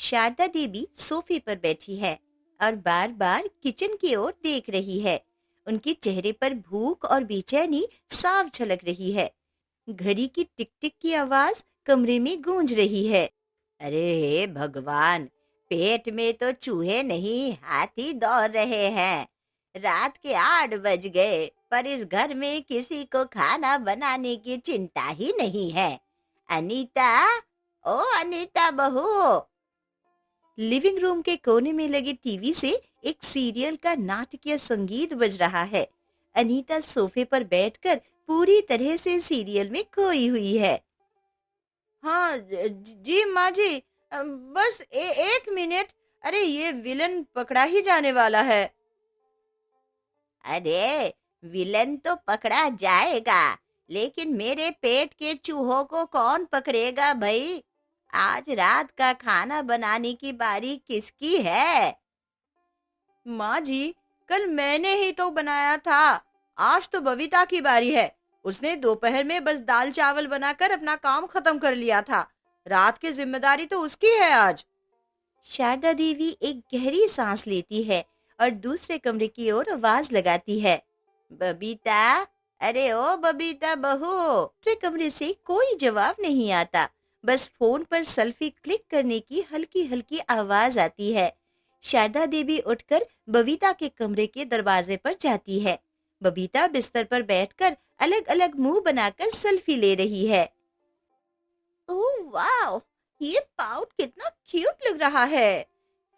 शारदा देवी सोफे पर बैठी है और बार बार किचन की ओर देख रही है। उनके चेहरे पर भूख और बेचैनी साफ झलक रही है। घड़ी की टिक टिक की आवाज कमरे में गूंज रही है। अरे हे भगवान, पेट में तो चूहे नहीं हाथी दौड़ रहे हैं। रात के 8 बज गए पर इस घर में किसी को खाना बनाने की चिंता ही नहीं है। अनीता, ओ अनीता बहू। लिविंग रूम के कोने में लगे टीवी से एक सीरियल का नाटकीय संगीत बज रहा है। अनीता सोफे पर बैठकर पूरी तरह से सीरियल में खोई हुई है। हाँ जी माँ जी, बस एक मिनट। अरे ये विलन पकड़ा ही जाने वाला है। अरे विलन तो पकड़ा जाएगा, लेकिन मेरे पेट के चूहों को कौन पकड़ेगा भाई? आज रात का खाना बनाने की बारी किसकी है? माँ जी, कल मैंने ही तो बनाया था। आज तो बबीता की बारी है। उसने दोपहर में बस दाल चावल बनाकर अपना काम खत्म कर लिया था। रात की जिम्मेदारी तो उसकी है आज। शारदा देवी एक गहरी सांस लेती है और दूसरे कमरे की ओर आवाज लगाती है। बबीता, अरे ओ बबीता बहू। दूसरे कमरे से कोई जवाब नहीं आता, बस फोन पर सेल्फी क्लिक करने की हल्की हल्की आवाज आती है। शारदा देवी उठकर बबीता के कमरे के दरवाजे पर जाती है। बबीता बिस्तर पर बैठकर अलग अलग मुंह बनाकर सेल्फी ले रही है। ओह वाह, ये पाउट कितना क्यूट लग रहा है।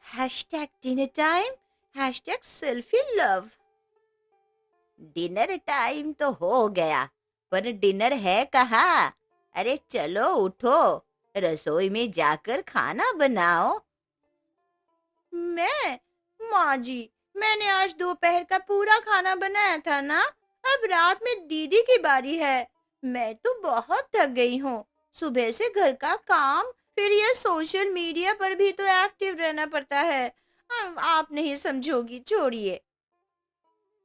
Hashtag dinner time, hashtag selfie love. Dinner time तो हो गया, पर डिनर है कहाँ? अरे चलो उठो, रसोई में जाकर खाना बनाओ। मैं? माँ जी, मैंने आज दोपहर का पूरा खाना बनाया था ना। अब रात में दीदी की बारी है। मैं तो बहुत थक गई हूँ। सुबह से घर का काम, फिर ये सोशल मीडिया पर भी तो एक्टिव रहना पड़ता है। आप नहीं समझोगी, छोड़िए।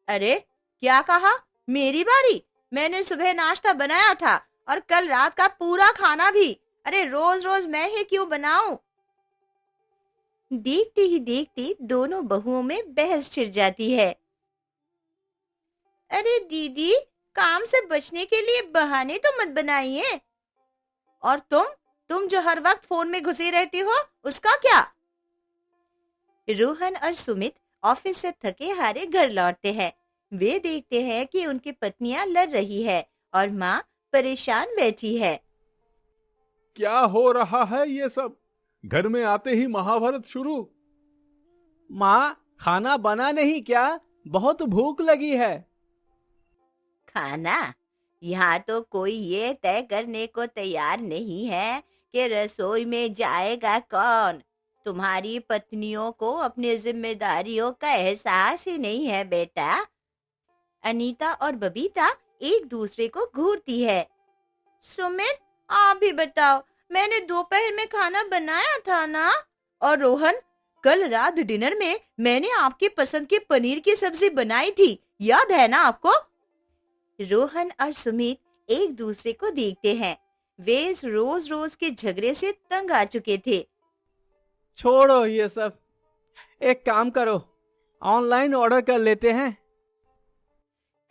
अरे क्या कहा? मेरी बारी? मैंने सुबह नाश्ता बनाया था और कल रात का पूरा खाना भी। अरे रोज रोज मैं ही क्यों बनाऊं? देखते ही देखते दोनों बहुओं में बहस छिड़ जाती है। अरे दीदी, काम से बचने के लिए बहाने तो मत बनाइए। और तुम जो हर वक्त फोन में घुसी रहती हो, उसका क्या? रोहन और सुमित ऑफिस से थके हारे घर लौटते हैं। वे देखते हैं कि उनकी पत्नियां लड़ रही है और माँ परेशान बैठी है। क्या हो रहा है ये सब? घर में आते ही महाभारत शुरू। माँ, खाना बना नहीं क्या? बहुत भूख लगी है। खाना? यहाँ तो कोई ये तय करने को तैयार नहीं है कि रसोई में जाएगा कौन। तुम्हारी पत्नियों को अपनी जिम्मेदारियों का एहसास ही नहीं है बेटा। अनीता और बबीता एक दूसरे को घूरती है। सुमित, आप भी बताओ, मैंने दोपहर में खाना बनाया था ना। और रोहन, कल रात डिनर में मैंने आपकी पसंद की पनीर की सब्जी बनाई थी, याद है ना आपको? रोहन और सुमित एक दूसरे को देखते हैं। वे इस रोज रोज के झगड़े से तंग आ चुके थे। छोड़ो ये सब, एक काम करो, ऑनलाइन ऑर्डर कर लेते हैं।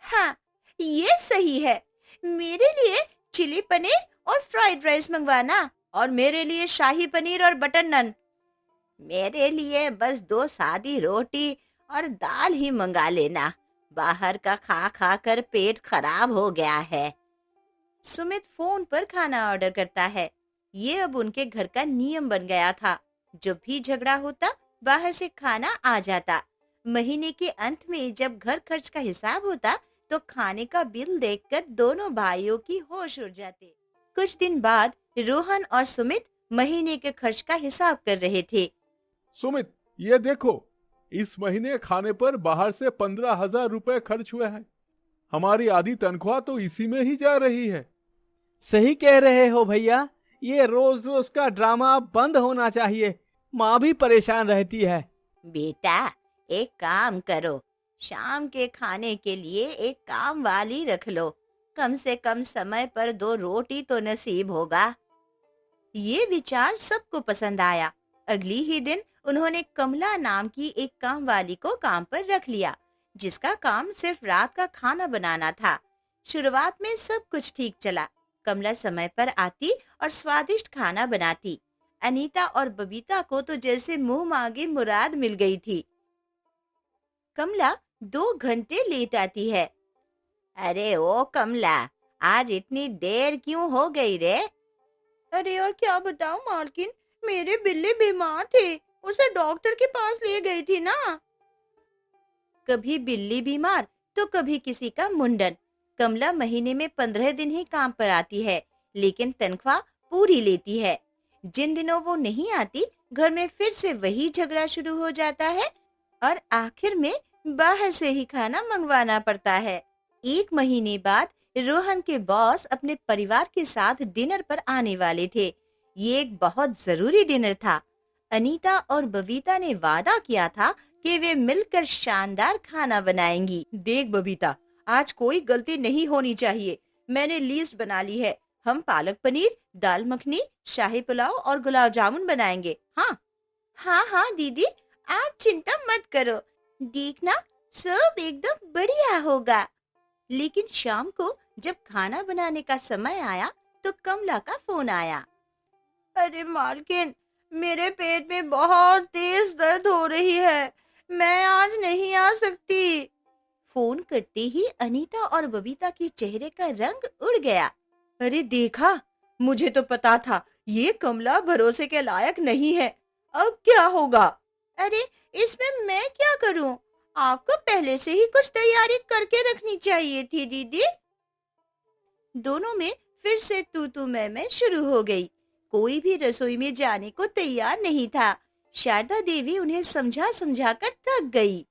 हाँ, ये सही है। मेरे लिए चिली पनीर और फ्राइड राइस मंगवाना, और मेरे लिए शाही पनीर और बटर नान। मेरे लिए बस 2 सादी रोटी और दाल ही मंगा लेना। बाहर का खा खा कर पेट खराब हो गया है। सुमित फोन पर खाना ऑर्डर करता है। ये अब उनके घर का नियम बन गया था। जब भी झगड़ा होता, बाहर से खाना आ जाता। महीने के अंत में जब घर खर्च का हिसाब होता, तो खाने का बिल देखकर दोनों भाइयों की होश उड़ जाते। कुछ दिन बाद रोहन और सुमित महीने के खर्च का हिसाब कर रहे थे। सुमित, ये देखो, इस महीने खाने पर बाहर से 15,000 रुपए खर्च हुए हैं। हमारी आधी तनख्वाह तो इसी में ही जा रही है। सही कह रहे हो भैया, ये रोज रोज का ड्रामा बंद होना चाहिए। माँ भी परेशान रहती है। बेटा, एक काम करो, शाम के खाने के लिए एक काम वाली रख लो। कम से कम समय पर 2 रोटी तो नसीब होगा। ये विचार सबको पसंद आया। अगली ही दिन उन्होंने कमला नाम की एक कामवाली को काम पर रख लिया, जिसका काम सिर्फ रात का खाना बनाना था। शुरुआत में सब कुछ ठीक चला। कमला समय पर आती और स्वादिष्ट खाना बनाती। अनीता और बबीता को तो जैसे मुंह मांगे मुराद मिल गई थी। कमला 2 घंटे लेट आती है। अरे ओ कमला, आज इतनी देर क्यों हो गई रे? अरे और क्या बताऊं मालकिन, मेरे बिल्ली बीमार थे, उसे डॉक्टर के पास ले गई थी ना। कभी बिल्ली बीमार तो कभी किसी का मुंडन। कमला महीने में 15 दिन ही काम पर आती है, लेकिन तनख्वाह पूरी लेती है। जिन दिनों वो नहीं आती, घर में फिर से वही झगड़ा शुरू हो जाता है और आखिर में बाहर से ही खाना मंगवाना पड़ता है। 1 महीने बाद रोहन के बॉस अपने परिवार के साथ डिनर पर आने वाले थे। ये एक बहुत जरूरी डिनर था। अनीता और बबीता ने वादा किया था कि वे मिलकर शानदार खाना बनाएंगी। देख बबीता, आज कोई गलती नहीं होनी चाहिए। मैंने लिस्ट बना ली है। हम पालक पनीर, दाल मखनी, शाही पुलाव और गुलाब जामुन बनाएंगे। हाँ हाँ दीदी, आप चिंता मत करो। देखना, सब एकदम बढ़िया होगा। लेकिन शाम को जब खाना बनाने का समय आया तो कमला का फोन आया। अरे मालकिन, मेरे पेट में बहुत तेज दर्द हो रही है, मैं आज नहीं आ सकती। फोन करते ही अनीता और बबीता के चेहरे का रंग उड़ गया। अरे देखा, मुझे तो पता था ये कमला भरोसे के लायक नहीं है। अब क्या होगा? अरे इसमें मैं क्या करूं? आपको पहले से ही कुछ तैयारी करके रखनी चाहिए थी दीदी। दोनों में फिर से तू मैं शुरू हो गई। कोई भी रसोई में जाने को तैयार नहीं था। शारदा देवी उन्हें समझा समझा कर थक गई।